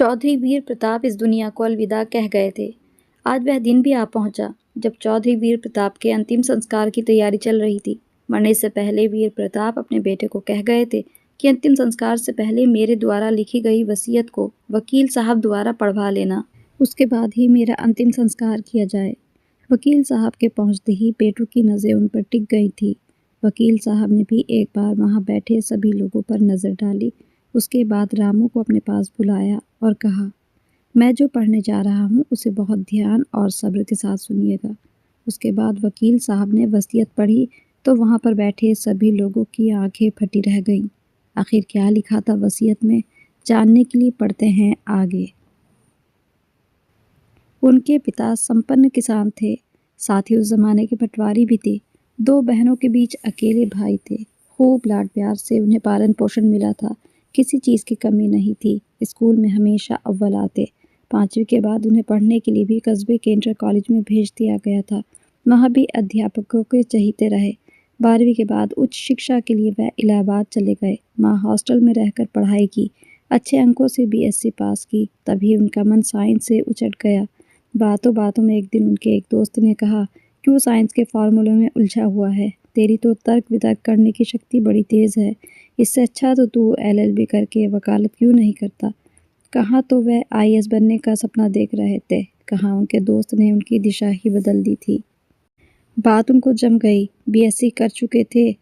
चौधरी वीर प्रताप इस दुनिया को अलविदा कह गए थे। आज वह दिन भी आ पहुंचा जब चौधरी वीर प्रताप के अंतिम संस्कार की तैयारी चल रही थी। मरने से पहले वीर प्रताप अपने बेटे को कह गए थे कि अंतिम संस्कार से पहले मेरे द्वारा लिखी गई वसीयत को वकील साहब द्वारा पढ़वा लेना, उसके बाद ही मेरा अंतिम संस्कार किया जाए। वकील साहब के पहुंचते ही बेटों की नज़रें उन पर टिक गई थी। वकील साहब ने भी एक बार वहां बैठे सभी लोगों पर नज़र डाली। उसके बाद रामू को अपने पास बुलाया और कहा, मैं जो पढ़ने जा रहा हूँ उसे बहुत ध्यान और सब्र के साथ सुनिएगा। उसके बाद वकील साहब ने वसीयत पढ़ी तो वहाँ पर बैठे सभी लोगों की आंखें फटी रह गईं। आखिर क्या लिखा था वसीयत में, जानने के लिए पढ़ते हैं आगे। उनके पिता संपन्न किसान थे, साथ ही उस जमाने के पटवारी भी थे। 2 बहनों के बीच अकेले भाई थे। खूब लाड प्यार से उन्हें पालन पोषण मिला था, किसी चीज़ की कमी नहीं थी। स्कूल में हमेशा अव्वल आते। 5वीं के बाद उन्हें पढ़ने के लिए भी कस्बे के इंटर कॉलेज में भेज दिया गया था। वहाँ भी अध्यापकों के चहीते रहे। 12वीं के बाद उच्च शिक्षा के लिए वह इलाहाबाद चले गए। माँ हॉस्टल में रहकर पढ़ाई की, अच्छे अंकों से BSc पास की। तभी उनका मन साइंस से उचट गया। बातों बातों में एक दिन उनके एक दोस्त ने कहा, क्यों साइंस के फार्मूलों में उलझा हुआ है? तेरी तो तर्क वितर्क करने की शक्ति बड़ी तेज़ है। इससे अच्छा तो तू LLB करके वकालत क्यों नहीं करता? कहाँ तो वह IAS बनने का सपना देख रहे थे, कहाँ उनके दोस्त ने उनकी दिशा ही बदल दी थी। बात उनको जम गई। BSc कर चुके थे,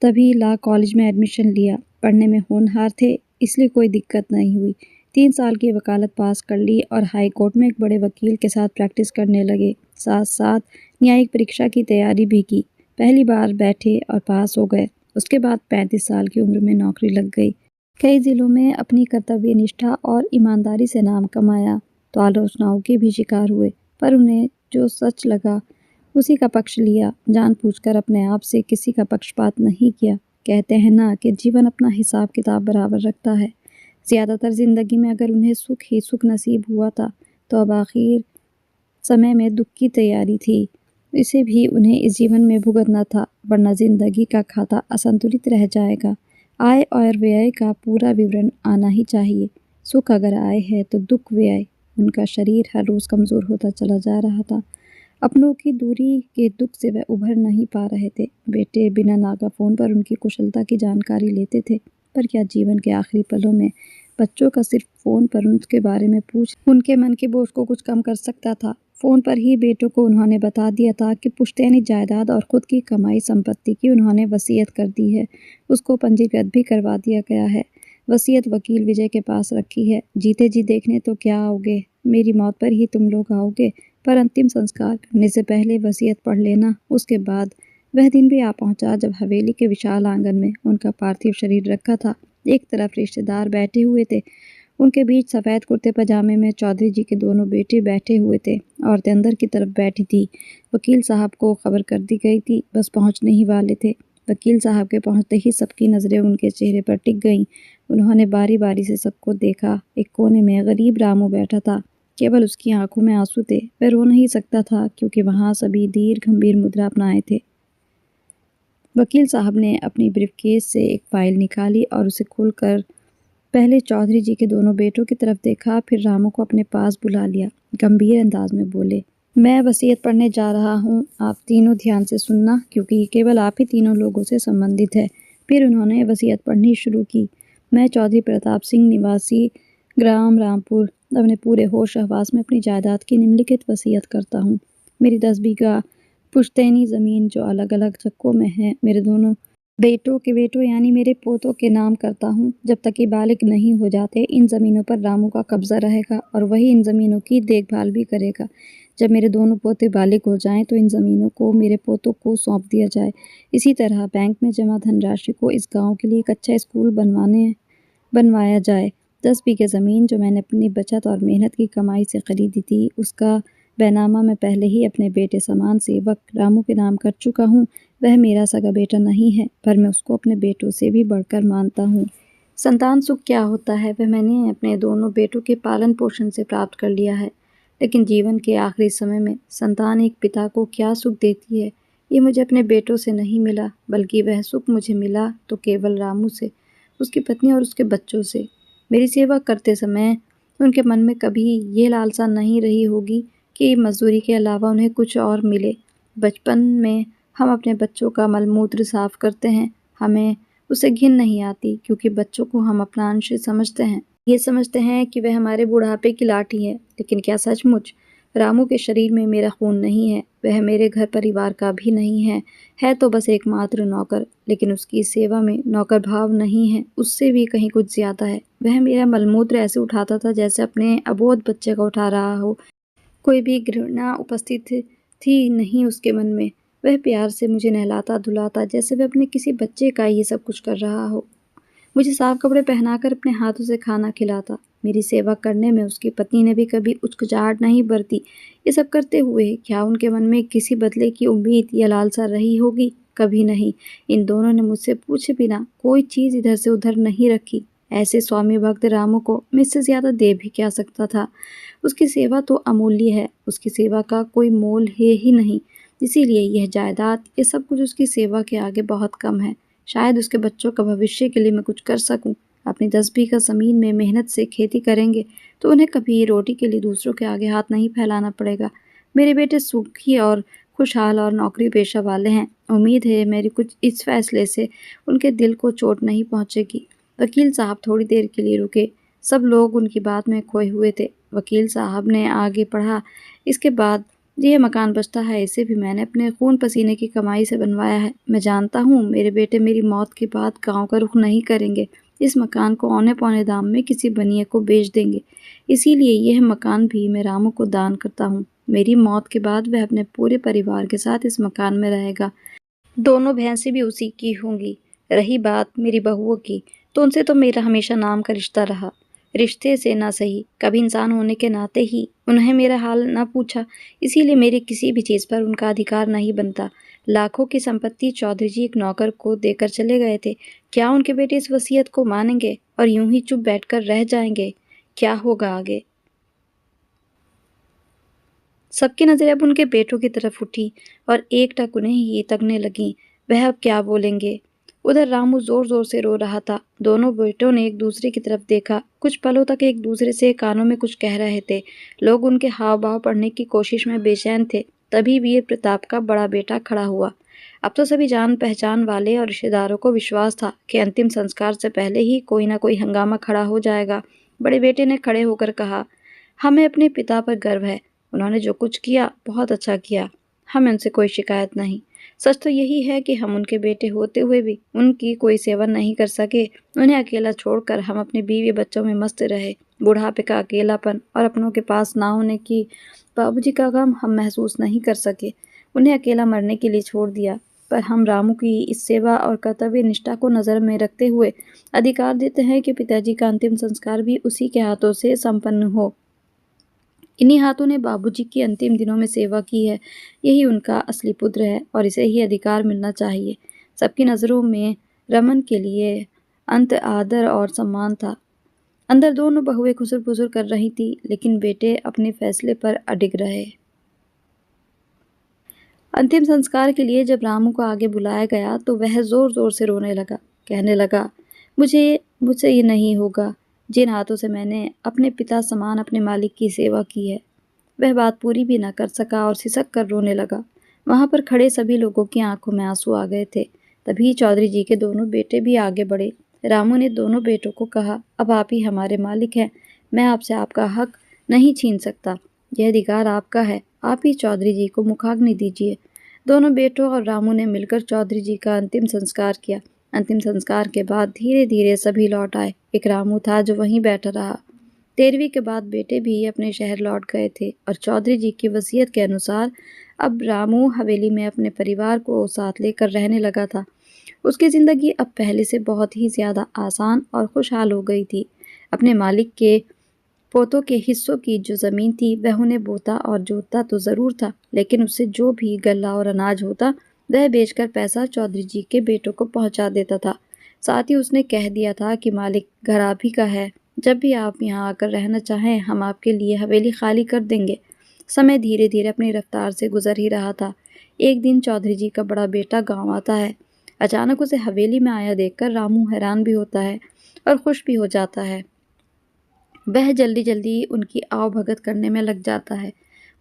तभी लॉ कॉलेज में एडमिशन लिया। पढ़ने में होनहार थे, इसलिए कोई दिक्कत नहीं हुई। 3 साल की वकालत पास कर ली और हाई कोर्ट में एक बड़े वकील के साथ प्रैक्टिस करने लगे। साथ साथ न्यायिक परीक्षा की तैयारी भी की। पहली बार बैठे और पास हो गए। उसके बाद 35 साल की उम्र में नौकरी लग गई। कई जिलों में अपनी कर्तव्य निष्ठा और ईमानदारी से नाम कमाया तो आलोचनाओं के भी शिकार हुए, पर उन्हें जो सच लगा उसी का पक्ष लिया। जानबूझकर अपने आप से किसी का पक्षपात नहीं किया। कहते हैं ना कि जीवन अपना हिसाब किताब बराबर रखता है। ज़्यादातर ज़िंदगी में अगर उन्हें सुख ही सुख नसीब हुआ था तो अब आखिर समय में दुख की तैयारी थी। इसे भी उन्हें इस जीवन में भुगतना था, वरना ज़िंदगी का खाता असंतुलित रह जाएगा। आय और व्यय का पूरा विवरण आना ही चाहिए। सुख अगर आय है तो दुख व्यय। उनका शरीर हर रोज़ कमज़ोर होता चला जा रहा था। अपनों की दूरी के दुख से वह उभर नहीं पा रहे थे। बेटे बिना नागा फ़ोन पर उनकी कुशलता की जानकारी लेते थे, पर क्या जीवन के आखिरी पलों में बच्चों का सिर्फ फ़ोन पर उनके बारे में पूछ उनके मन के बोझ को कुछ कम कर सकता था? फ़ोन पर ही बेटों को उन्होंने बता दिया था कि पुश्तैनी जायदाद और ख़ुद की कमाई संपत्ति की उन्होंने वसीयत कर दी है। उसको पंजीकृत भी करवा दिया गया है। वसीयत वकील विजय के पास रखी है। जीते जी देखने तो क्या आओगे, मेरी मौत पर ही तुम लोग आओगे, पर अंतिम संस्कार करने से पहले वसीयत पढ़ लेना। उसके बाद वह दिन भी आ पहुंचा जब हवेली के विशाल आंगन में उनका पार्थिव शरीर रखा था। एक तरफ रिश्तेदार बैठे हुए थे, उनके बीच सफ़ेद कुर्ते पजामे में चौधरी जी के दोनों बेटे बैठे हुए थे। औरतें अंदर की तरफ बैठी थी। वकील साहब को खबर कर दी गई थी, बस पहुंचने ही वाले थे। वकील साहब के पहुंचते ही सबकी नज़रें उनके चेहरे पर टिक गईं। उन्होंने बारी बारी से सबको देखा। एक कोने में गरीब रामू बैठा था। केवल उसकी आंखों में आंसू थे। वह रो नहीं सकता था क्योंकि वहाँ सभी दीर्घ गंभीर मुद्रा अपनाए थे। वकील साहब ने अपनी ब्रीफकेस से एक फ़ाइल निकाली और उसे खोलकर पहले चौधरी जी के दोनों बेटों की तरफ देखा, फिर रामू को अपने पास बुला लिया। गंभीर अंदाज में बोले, मैं वसीयत पढ़ने जा रहा हूँ, आप तीनों ध्यान से सुनना, क्योंकि ये केवल आप ही तीनों लोगों से संबंधित है। फिर उन्होंने वसीयत पढ़नी शुरू की। मैं चौधरी प्रताप सिंह निवासी ग्राम रामपुर अपने पूरे होश हवास में अपनी जायदाद की निम्नलिखित वसीयत करता हूँ। मेरी 10 बीघा पुश्तैनी ज़मीन जो अलग अलग चक्कों में है, मेरे दोनों बेटों के बेटों यानी मेरे पोतों के नाम करता हूँ। जब तक ये बालिग नहीं हो जाते, इन ज़मीनों पर रामू का कब्जा रहेगा और वही इन ज़मीनों की देखभाल भी करेगा। जब मेरे दोनों पोते बालिग हो जाएं तो इन ज़मीनों को मेरे पोतों को सौंप दिया जाए। इसी तरह बैंक में जमा धनराशि को इस गांव के लिए एक अच्छा स्कूल बनवाया जाए। 10 बीघे ज़मीन जो मैंने अपनी बचत और मेहनत की कमाई से ख़रीदी थी, उसका बैनामा मैं पहले ही अपने बेटे समान सेवक रामू के नाम कर चुका हूँ। वह मेरा सगा बेटा नहीं है, पर मैं उसको अपने बेटों से भी बढ़कर मानता हूँ। संतान सुख क्या होता है वह मैंने अपने दोनों बेटों के पालन पोषण से प्राप्त कर लिया है, लेकिन जीवन के आखिरी समय में संतान एक पिता को क्या सुख देती है, ये मुझे अपने बेटों से नहीं मिला, बल्कि वह सुख मुझे मिला तो केवल रामू से, उसकी पत्नी और उसके बच्चों से। मेरी सेवा करते समय उनके मन में कभी ये लालसा नहीं रही होगी कि मजदूरी के अलावा उन्हें कुछ और मिले। बचपन में हम अपने बच्चों का मलमूत्र साफ करते हैं, हमें उसे घिन नहीं आती क्योंकि बच्चों को हम अपना अंश समझते हैं। ये समझते हैं कि वह हमारे बुढ़ापे की लाठी है। लेकिन क्या सचमुच रामू के शरीर में मेरा खून नहीं है? वह मेरे घर परिवार का भी नहीं है तो बस एकमात्र नौकर। लेकिन उसकी सेवा में नौकर भाव नहीं है, उससे भी कहीं कुछ ज्यादा है। वह मेरा मलमूत्र ऐसे उठाता था जैसे अपने अबोध बच्चे का उठा रहा हो। कोई भी घृणा उपस्थित थी नहीं उसके मन में। वह प्यार से मुझे नहलाता धुलाता जैसे वह अपने किसी बच्चे का ये सब कुछ कर रहा हो। मुझे साफ कपड़े पहनाकर अपने हाथों से खाना खिलाता। मेरी सेवा करने में उसकी पत्नी ने भी कभी उचकचाहट नहीं बरती। ये सब करते हुए क्या उनके मन में किसी बदले की उम्मीद या लालसा रही होगी? कभी नहीं। इन दोनों ने मुझसे पूछे बिना कोई चीज़ इधर से उधर नहीं रखी। ऐसे स्वामी भक्त रामू को मैं इससे ज़्यादा दे भी क्या सकता था? उसकी सेवा तो अमूल्य है, उसकी सेवा का कोई मोल है ही नहीं। इसीलिए यह जायदाद, ये सब कुछ उसकी सेवा के आगे बहुत कम है। शायद उसके बच्चों का भविष्य के लिए मैं कुछ कर सकूं। अपनी 10 बीघा ज़मीन में मेहनत से खेती करेंगे तो उन्हें कभी रोटी के लिए दूसरों के आगे हाथ नहीं फैलाना पड़ेगा। मेरे बेटे सुखी और खुशहाल और नौकरी पेशा वाले हैं। उम्मीद है मेरी कुछ इस फैसले से उनके दिल को चोट नहीं पहुंचेगी। वकील साहब थोड़ी देर के लिए रुके। सब लोग उनकी बात में खोए हुए थे। वकील साहब ने आगे पढ़ा, इसके बाद ये मकान बचता है, इसे भी मैंने अपने खून पसीने की कमाई से बनवाया है। मैं जानता हूँ मेरे बेटे मेरी मौत के बाद गांव का रुख नहीं करेंगे। इस मकान को औने पौने दाम में किसी बनिए को बेच देंगे। इसीलिए यह मकान भी मैं रामू को दान करता हूँ। मेरी मौत के बाद वह अपने पूरे परिवार के साथ इस मकान में रहेगा। दोनों भैंसें भी उसी की होंगी। रही बात मेरी बहुओं की, तो उनसे तो मेरा हमेशा नाम का रिश्ता रहा। रिश्ते से ना सही, कभी इंसान होने के नाते ही उन्हें मेरा हाल न पूछा। इसीलिए मेरी किसी भी चीज़ पर उनका अधिकार नहीं बनता। लाखों की संपत्ति चौधरी जी एक नौकर को देकर चले गए थे। क्या उनके बेटे इस वसीयत को मानेंगे और यूं ही चुप बैठकर रह जाएंगे? क्या होगा आगे? सबकी नज़रें अब उनके बेटों की तरफ उठी और एकटक उन्हें ही तकने लगीं। वह अब क्या बोलेंगे? उधर रामू जोर जोर से रो रहा था। दोनों बेटों ने एक दूसरे की तरफ देखा। कुछ पलों तक एक दूसरे से कानों में कुछ कह रहे थे। लोग उनके हाव भाव पढ़ने की कोशिश में बेचैन थे। तभी वीर प्रताप का बड़ा बेटा खड़ा हुआ। अब तो सभी जान पहचान वाले और रिश्तेदारों को विश्वास था कि अंतिम संस्कार से पहले ही कोई ना कोई हंगामा खड़ा हो जाएगा। बड़े बेटे ने खड़े होकर कहा, हमें अपने पिता पर गर्व है। उन्होंने जो कुछ किया बहुत अच्छा किया। हमें उनसे कोई शिकायत नहीं। सच तो यही है कि हम उनके बेटे होते हुए भी उनकी कोई सेवा नहीं कर सके। उन्हें अकेला छोड़कर हम अपने बीवी बच्चों में मस्त रहे। बुढ़ापे का अकेलापन और अपनों के पास ना होने की बाबूजी का गम हम महसूस नहीं कर सके। उन्हें अकेला मरने के लिए छोड़ दिया। पर हम रामू की इस सेवा और कर्तव्य निष्ठा को नज़र में रखते हुए अधिकार देते हैं कि पिताजी का अंतिम संस्कार भी उसी के हाथों से संपन्न हो। इन्हीं हाथों ने बाबूजी की अंतिम दिनों में सेवा की है। यही उनका असली पुत्र है और इसे ही अधिकार मिलना चाहिए। सबकी नज़रों में रमन के लिए अंत आदर और सम्मान था। अंदर दोनों बहुएं खुसर-फुसर कर रही थी, लेकिन बेटे अपने फैसले पर अडिग रहे। अंतिम संस्कार के लिए जब रामू को आगे बुलाया गया तो वह जोर जोर से रोने लगा। कहने लगा, मुझे मुझसे ये नहीं होगा, जिन हाथों से मैंने अपने पिता समान अपने मालिक की सेवा की है। वह बात पूरी भी न कर सका और सिसक कर रोने लगा। वहां पर खड़े सभी लोगों की आंखों में आंसू आ गए थे। तभी चौधरी जी के दोनों बेटे भी आगे बढ़े। रामू ने दोनों बेटों को कहा, अब आप ही हमारे मालिक हैं। मैं आपसे आपका हक नहीं छीन सकता। यह अधिकार आपका है। आप ही चौधरी जी को मुखाग्नि दीजिए। दोनों बेटों और रामू ने मिलकर चौधरी जी का अंतिम संस्कार किया। अंतिम संस्कार के बाद धीरे धीरे सभी लौट आए। एक रामू था जो वहीं बैठा रहा। 13वीं के बाद बेटे भी अपने शहर लौट गए थे और चौधरी जी की वसीयत के अनुसार अब रामू हवेली में अपने परिवार को साथ लेकर रहने लगा था। उसकी ज़िंदगी अब पहले से बहुत ही ज़्यादा आसान और खुशहाल हो गई थी। अपने मालिक के पोतों के हिस्सों की जो ज़मीन थी वह उन्हें बोता और जोतता तो ज़रूर था, लेकिन उससे जो भी गल्ला और अनाज होता वह बेचकर पैसा चौधरी जी के बेटों को पहुंचा देता था। साथ ही उसने कह दिया था कि मालिक घर आप ही का है। जब भी आप यहाँ आकर रहना चाहें हम आपके लिए हवेली खाली कर देंगे। समय धीरे धीरे अपनी रफ्तार से गुजर ही रहा था। एक दिन चौधरी जी का बड़ा बेटा गांव आता है। अचानक उसे हवेली में आया देखकर रामू हैरान भी होता है और खुश भी हो जाता है। वह जल्दी जल्दी उनकी आवभगत करने में लग जाता है,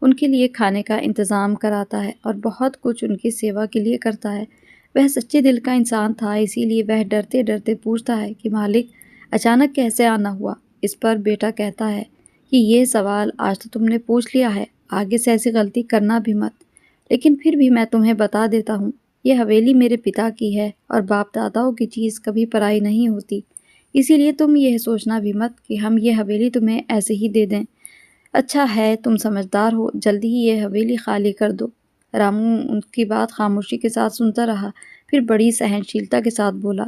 उनके लिए खाने का इंतज़ाम कराता है और बहुत कुछ उनकी सेवा के लिए करता है। वह सच्चे दिल का इंसान था, इसीलिए वह डरते डरते पूछता है कि मालिक, अचानक कैसे आना हुआ। इस पर बेटा कहता है कि ये सवाल आज तो तुमने पूछ लिया है, आगे से ऐसी गलती करना भी मत। लेकिन फिर भी मैं तुम्हें बता देता हूँ, ये हवेली मेरे पिता की है और बाप दादाओं की चीज़ कभी पराई नहीं होती। इसीलिए तुम यह सोचना भी मत कि हम ये हवेली तुम्हें ऐसे ही दे दें। अच्छा है, तुम समझदार हो, जल्दी ही ये हवेली खाली कर दो। रामू उनकी बात खामोशी के साथ सुनता रहा, फिर बड़ी सहनशीलता के साथ बोला,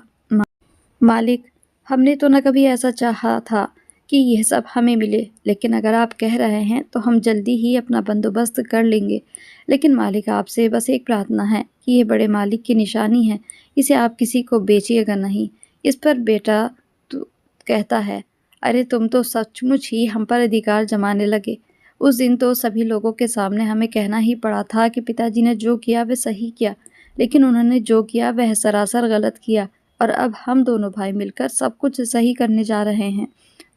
मालिक, हमने तो न कभी ऐसा चाहा था कि यह सब हमें मिले, लेकिन अगर आप कह रहे हैं तो हम जल्दी ही अपना बंदोबस्त कर लेंगे। लेकिन मालिक, आपसे बस एक प्रार्थना है कि ये बड़े मालिक की निशानी है, इसे आप किसी को बेचिएगा नहीं। इस पर बेटा तो कहता है, अरे तुम तो सचमुच ही हम पर अधिकार जमाने लगे। उस दिन तो सभी लोगों के सामने हमें कहना ही पड़ा था कि पिताजी ने जो किया वह सही किया, लेकिन उन्होंने जो किया वह सरासर गलत किया और अब हम दोनों भाई मिलकर सब कुछ सही करने जा रहे हैं।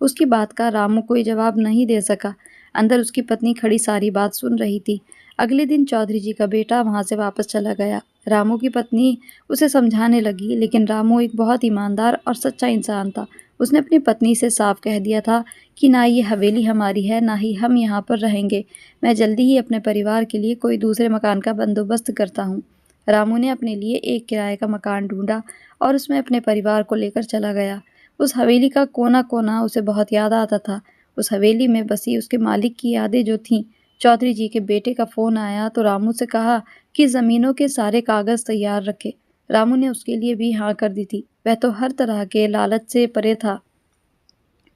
उसकी बात का रामू कोई जवाब नहीं दे सका। अंदर उसकी पत्नी खड़ी सारी बात सुन रही थी। अगले दिन चौधरी जी का बेटा वहाँ से वापस चला गया। रामू की पत्नी उसे समझाने लगी, लेकिन रामू एक बहुत ईमानदार और सच्चा इंसान था। उसने अपनी पत्नी से साफ कह दिया था कि ना ये हवेली हमारी है, ना ही हम यहाँ पर रहेंगे। मैं जल्दी ही अपने परिवार के लिए कोई दूसरे मकान का बंदोबस्त करता हूँ। रामू ने अपने लिए एक किराए का मकान ढूंढा और उसमें अपने परिवार को लेकर चला गया। उस हवेली का कोना कोना उसे बहुत याद आता था। उस हवेली में बसी उसके मालिक की यादें जो थीं। चौधरी जी के बेटे का फ़ोन आया तो रामू से कहा कि ज़मीनों के सारे कागज़ तैयार रखे। रामू ने उसके लिए भी हाँ कर दी थी। वह तो हर तरह के लालच से परे था।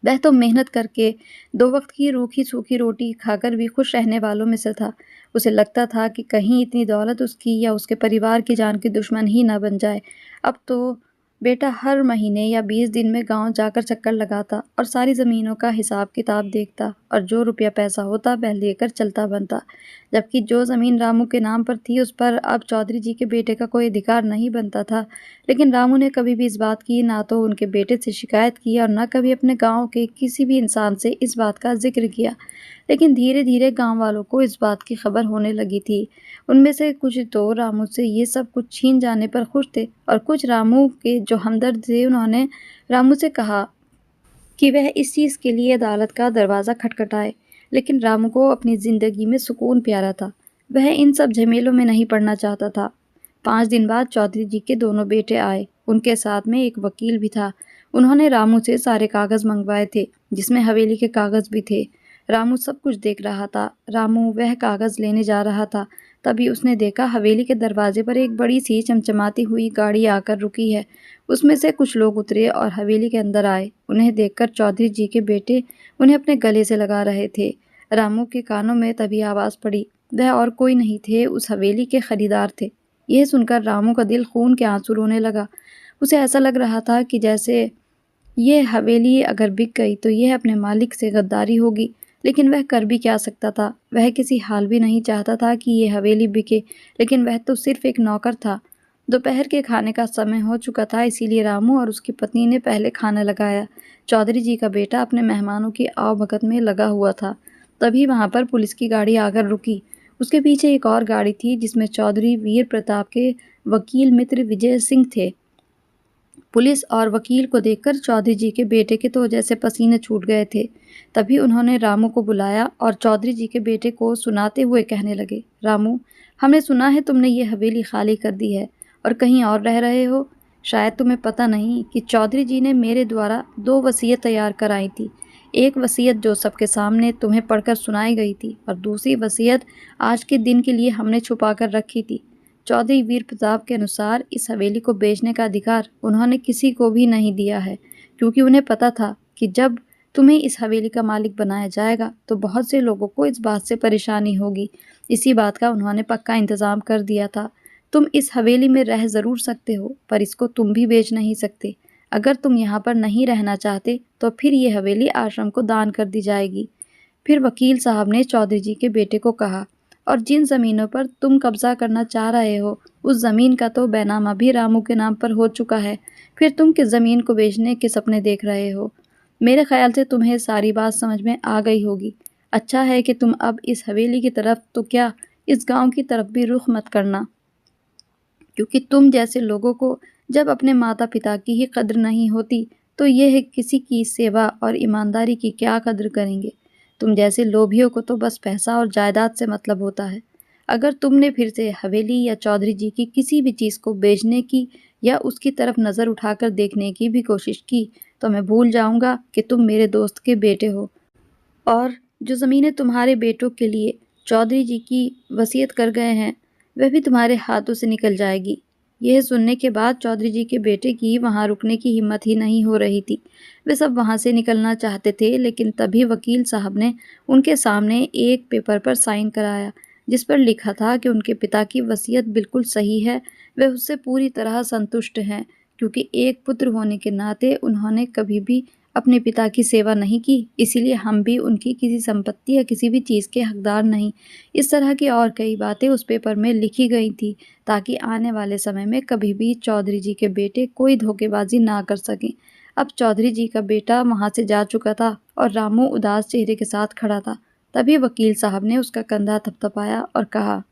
वह तो मेहनत करके 2 वक्त की रूखी सूखी रोटी खाकर भी खुश रहने वालों में से था। उसे लगता था कि कहीं इतनी दौलत उसकी या उसके परिवार की जान की दुश्मन ही ना बन जाए। अब तो बेटा हर महीने या 20 दिन में गांव जाकर चक्कर लगाता और सारी ज़मीनों का हिसाब किताब देखता और जो रुपया पैसा होता वह लेकर चलता बनता। जबकि जो ज़मीन रामू के नाम पर थी उस पर अब चौधरी जी के बेटे का कोई अधिकार नहीं बनता था। लेकिन रामू ने कभी भी इस बात की ना तो उनके बेटे से शिकायत की और न कभी अपने गांव के किसी भी इंसान से इस बात का जिक्र किया। लेकिन धीरे धीरे गांव वालों को इस बात की खबर होने लगी थी। उनमें से कुछ तो रामू से ये सब कुछ छीन जाने पर खुश थे और कुछ रामू के जो हमदर्द थे उन्होंने रामू से कहा कि वह इस चीज़ के लिए अदालत का दरवाज़ा खटखटाए। लेकिन रामू को अपनी ज़िंदगी में सुकून प्यारा था। वह इन सब झमेलों में नहीं पड़ना चाहता था। 5 दिन बाद चौधरी जी के दोनों बेटे आए। उनके साथ में एक वकील भी था। उन्होंने रामू से सारे कागज़ मंगवाए थे, जिसमें हवेली के कागज़ भी थे। रामू सब कुछ देख रहा था। रामू वह कागज़ लेने जा रहा था, तभी उसने देखा हवेली के दरवाजे पर एक बड़ी सी चमचमाती हुई गाड़ी आकर रुकी है। उसमें से कुछ लोग उतरे और हवेली के अंदर आए। उन्हें देखकर चौधरी जी के बेटे उन्हें अपने गले से लगा रहे थे। रामू के कानों में तभी आवाज़ पड़ी। वह और कोई नहीं थे, उस हवेली के खरीदार थे। यह सुनकर रामू का दिल खून के आंसू रोने लगा। उसे ऐसा लग रहा था कि जैसे ये हवेली अगर बिक गई तो यह अपने मालिक से गद्दारी होगी। लेकिन वह कर भी क्या सकता था। वह किसी हाल भी नहीं चाहता था कि ये हवेली बिके, लेकिन वह तो सिर्फ एक नौकर था। दोपहर के खाने का समय हो चुका था, इसीलिए रामू और उसकी पत्नी ने पहले खाना लगाया। चौधरी जी का बेटा अपने मेहमानों की आवभगत में लगा हुआ था। तभी वहाँ पर पुलिस की गाड़ी आकर रुकी। उसके पीछे एक और गाड़ी थी जिसमें चौधरी वीर प्रताप के वकील मित्र विजय सिंह थे। पुलिस और वकील को देखकर चौधरी जी के बेटे के तो जैसे पसीने छूट गए थे। तभी उन्होंने रामू को बुलाया और चौधरी जी के बेटे को सुनाते हुए कहने लगे, रामू, हमने सुना है तुमने ये हवेली खाली कर दी है और कहीं और रह रहे हो। शायद तुम्हें पता नहीं कि चौधरी जी ने मेरे द्वारा 2 वसीयत तैयार कराई थी। एक वसीयत जो सबके सामने तुम्हें पढ़कर सुनाई गई थी और दूसरी वसीयत आज के दिन के लिए हमने छुपा कर रखी थी। चौधरी वीर प्रताप के अनुसार इस हवेली को बेचने का अधिकार उन्होंने किसी को भी नहीं दिया है, क्योंकि उन्हें पता था कि जब तुम्हें इस हवेली का मालिक बनाया जाएगा तो बहुत से लोगों को इस बात से परेशानी होगी। इसी बात का उन्होंने पक्का इंतज़ाम कर दिया था। तुम इस हवेली में रह ज़रूर सकते हो, पर इसको तुम भी बेच नहीं सकते। अगर तुम यहाँ पर नहीं रहना चाहते तो फिर ये हवेली आश्रम को दान कर दी जाएगी। फिर वकील साहब ने चौधरी जी के बेटे को कहा, और जिन ज़मीनों पर तुम कब्जा करना चाह रहे हो उस ज़मीन का तो बैनामा भी रामू के नाम पर हो चुका है। फिर तुम किस ज़मीन को बेचने के सपने देख रहे हो। मेरे ख्याल से तुम्हें सारी बात समझ में आ गई होगी। अच्छा है कि तुम अब इस हवेली की तरफ तो क्या, इस गांव की तरफ भी रुख मत करना, क्योंकि तुम जैसे लोगों को जब अपने माता पिता की ही कद्र नहीं होती तो यह किसी की सेवा और ईमानदारी की क्या कद्र करेंगे। तुम जैसे लोभियों को तो बस पैसा और जायदाद से मतलब होता है। अगर तुमने फिर से हवेली या चौधरी जी की किसी भी चीज़ को बेचने की या उसकी तरफ नज़र उठाकर देखने की भी कोशिश की तो मैं भूल जाऊंगा कि तुम मेरे दोस्त के बेटे हो, और जो ज़मीनें तुम्हारे बेटों के लिए चौधरी जी की वसीयत कर गए हैं वह भी तुम्हारे हाथों से निकल जाएगी। यह सुनने के बाद चौधरी जी के बेटे की वहाँ रुकने की हिम्मत ही नहीं हो रही थी। वे सब वहाँ से निकलना चाहते थे, लेकिन तभी वकील साहब ने उनके सामने एक पेपर पर साइन कराया जिस पर लिखा था कि उनके पिता की वसीयत बिल्कुल सही है, वे उससे पूरी तरह संतुष्ट हैं, क्योंकि एक पुत्र होने के नाते उन्होंने कभी भी अपने पिता की सेवा नहीं की, इसीलिए हम भी उनकी किसी संपत्ति या किसी भी चीज़ के हकदार नहीं। इस तरह की और कई बातें उस पेपर में लिखी गई थी ताकि आने वाले समय में कभी भी चौधरी जी के बेटे कोई धोखेबाजी ना कर सकें। अब चौधरी जी का बेटा वहाँ से जा चुका था और रामू उदास चेहरे के साथ खड़ा था। तभी वकील साहब ने उसका कंधा थपथपाया और कहा,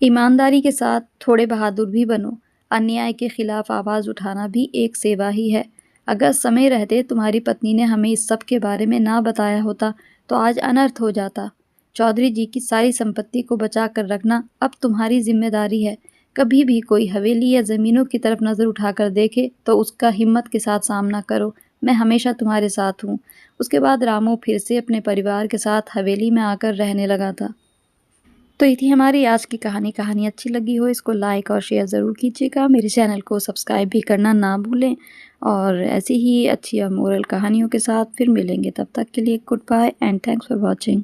ईमानदारी के साथ थोड़े बहादुर भी बनो। अन्याय के खिलाफ आवाज़ उठाना भी एक सेवा ही है। अगर समय रहते तुम्हारी पत्नी ने हमें इस सब के बारे में ना बताया होता तो आज अनर्थ हो जाता। चौधरी जी की सारी संपत्ति को बचा कर रखना अब तुम्हारी जिम्मेदारी है। कभी भी कोई हवेली या ज़मीनों की तरफ नज़र उठाकर देखे तो उसका हिम्मत के साथ सामना करो। मैं हमेशा तुम्हारे साथ हूँ। उसके बाद रामू फिर से अपने परिवार के साथ हवेली में आकर रहने लगा था। तो ये थी हमारी आज की कहानी। कहानी अच्छी लगी हो इसको लाइक और शेयर ज़रूर कीजिएगा। मेरे चैनल को सब्सक्राइब भी करना ना भूलें, और ऐसी ही अच्छी और मोरल कहानियों के साथ फिर मिलेंगे। तब तक के लिए goodbye and thanks for watching.